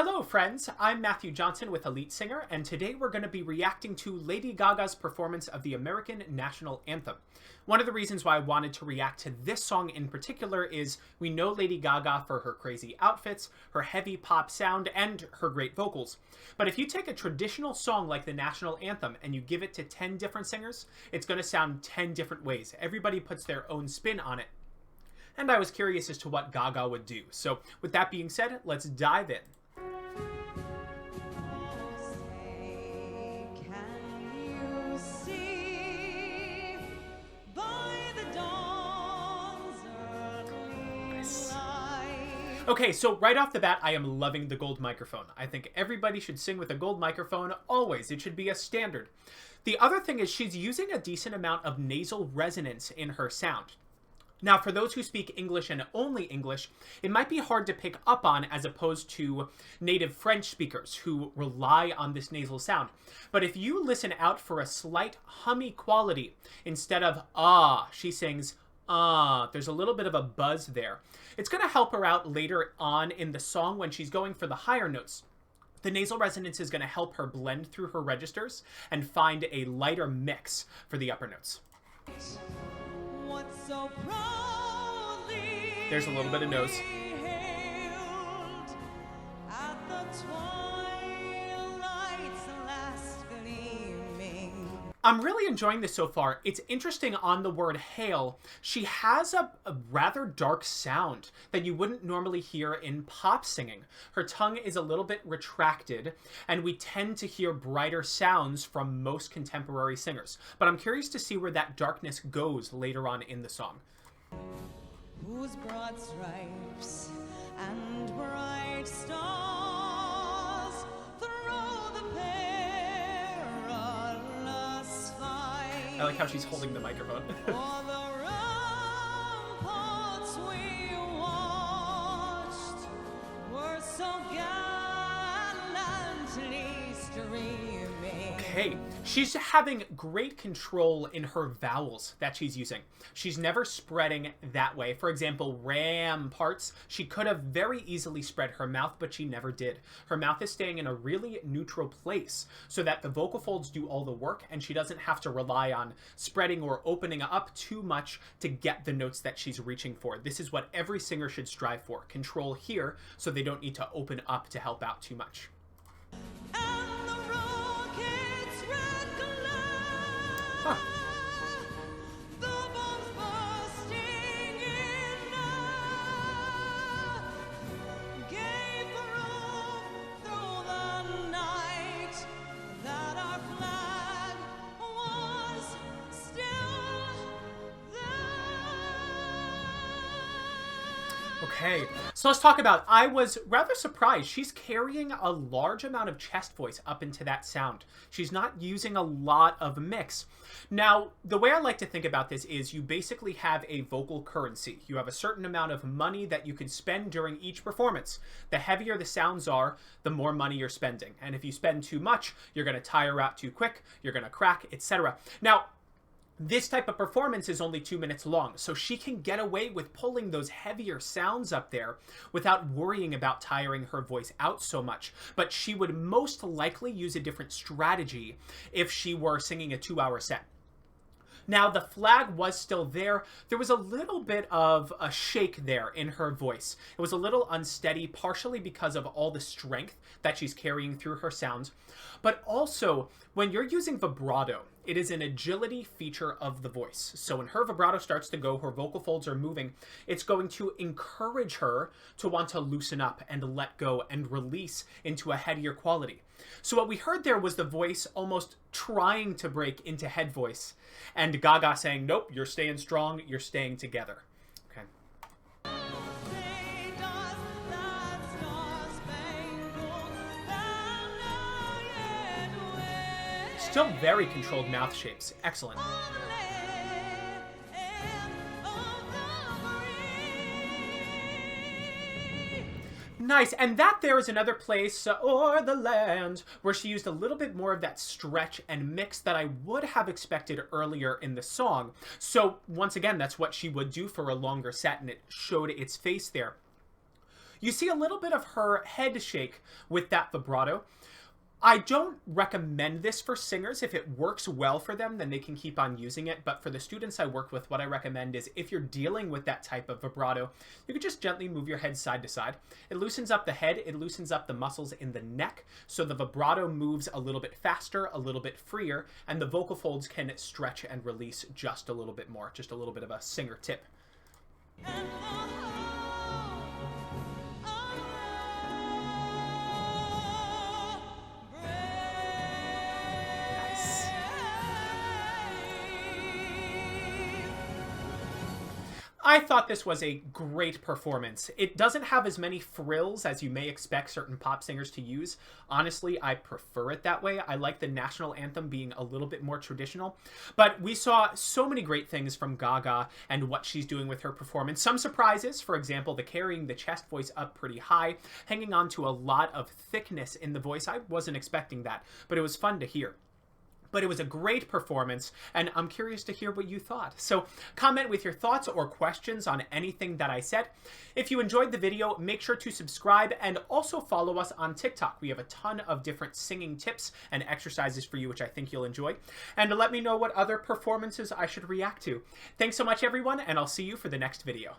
Hello friends, I'm Matthew Johnson with Elite Singer, and today we're going to be reacting to Lady Gaga's performance of the American National Anthem. One of the reasons why I wanted to react to this song in particular is we know Lady Gaga for her crazy outfits, her heavy pop sound, and her great vocals. But if you take a traditional song like the National Anthem and you give it to 10 different singers, it's going to sound 10 different ways. Everybody puts their own spin on it. And I was curious as to what Gaga would do. So with that being said, let's dive in. Okay, so right off the bat, I am loving the gold microphone. I think everybody should sing with a gold microphone, always. It should be a standard. The other thing is she's using a decent amount of nasal resonance in her sound. Now, for those who speak English and only English, it might be hard to pick up on as opposed to native French speakers who rely on this nasal sound. But if you listen out for a slight hummy quality, instead of ah, she sings there's a little bit of a buzz there. It's going to help her out later on in the song when she's going for the higher notes. The nasal resonance is going to help her blend through her registers and find a lighter mix for the upper notes. There's a little bit of nose. I'm really enjoying this so far. It's interesting on the word hail. She has a rather dark sound that you wouldn't normally hear in pop singing. Her tongue is a little bit retracted, and we tend to hear brighter sounds from most contemporary singers. But I'm curious to see where that darkness goes later on in the song. Whose broad stripes and bright stars throw the perilous fight. I like how she's holding the microphone. All the ramparts we watched were so gallantly streaming. Okay, she's having great control in her vowels that she's using. She's never spreading that way. For example, ramparts, she could have very easily spread her mouth, but she never did. Her mouth is staying in a really neutral place so that the vocal folds do all the work and she doesn't have to rely on spreading or opening up too much to get the notes that she's reaching for. This is what every singer should strive for. Control here so they don't need to open up to help out too much. Huh. Okay, so let's talk about, I was rather surprised. She's carrying a large amount of chest voice up into that sound. She's not using a lot of mix. Now, the way I like to think about this is you basically have a vocal currency. You have a certain amount of money that you can spend during each performance. The heavier the sounds are, the more money you're spending. And if you spend too much, you're going to tire out too quick, you're going to crack, etc. Now, this type of performance is only 2 minutes long, so she can get away with pulling those heavier sounds up there without worrying about tiring her voice out so much. But she would most likely use a different strategy if she were singing a 2-hour set. Now, the flag was still there. There was a little bit of a shake there in her voice. It was a little unsteady, partially because of all the strength that she's carrying through her sounds. But also, when you're using vibrato, it is an agility feature of the voice. So when her vibrato starts to go, her vocal folds are moving, it's going to encourage her to want to loosen up and let go and release into a headier quality. So what we heard there was the voice almost trying to break into head voice, and Gaga saying, nope, you're staying strong, you're staying together. Okay. Still very controlled mouth shapes. Excellent. Nice, and that there is another place, or the land, where she used a little bit more of that stretch and mix that I would have expected earlier in the song. So, once again, that's what she would do for a longer set, and it showed its face there. You see a little bit of her head shake with that vibrato. I don't recommend this for singers. If it works well for them, then they can keep on using it. But for the students I work with, what I recommend is if you're dealing with that type of vibrato, you can just gently move your head side to side. It loosens up the head, it loosens up the muscles in the neck, so the vibrato moves a little bit faster, a little bit freer, and the vocal folds can stretch and release just a little bit more. Just a little bit of a singer tip. I thought this was a great performance. It doesn't have as many frills as you may expect certain pop singers to use. Honestly, I prefer it that way. I like the National Anthem being a little bit more traditional. But we saw so many great things from Gaga and what she's doing with her performance. Some surprises, for example, the carrying the chest voice up pretty high, hanging on to a lot of thickness in the voice. I wasn't expecting that, but it was fun to hear. But it was a great performance, and I'm curious to hear what you thought. So comment with your thoughts or questions on anything that I said. If you enjoyed the video, make sure to subscribe and also follow us on TikTok. We have a ton of different singing tips and exercises for you, which I think you'll enjoy. And let me know what other performances I should react to. Thanks so much, everyone, and I'll see you for the next video.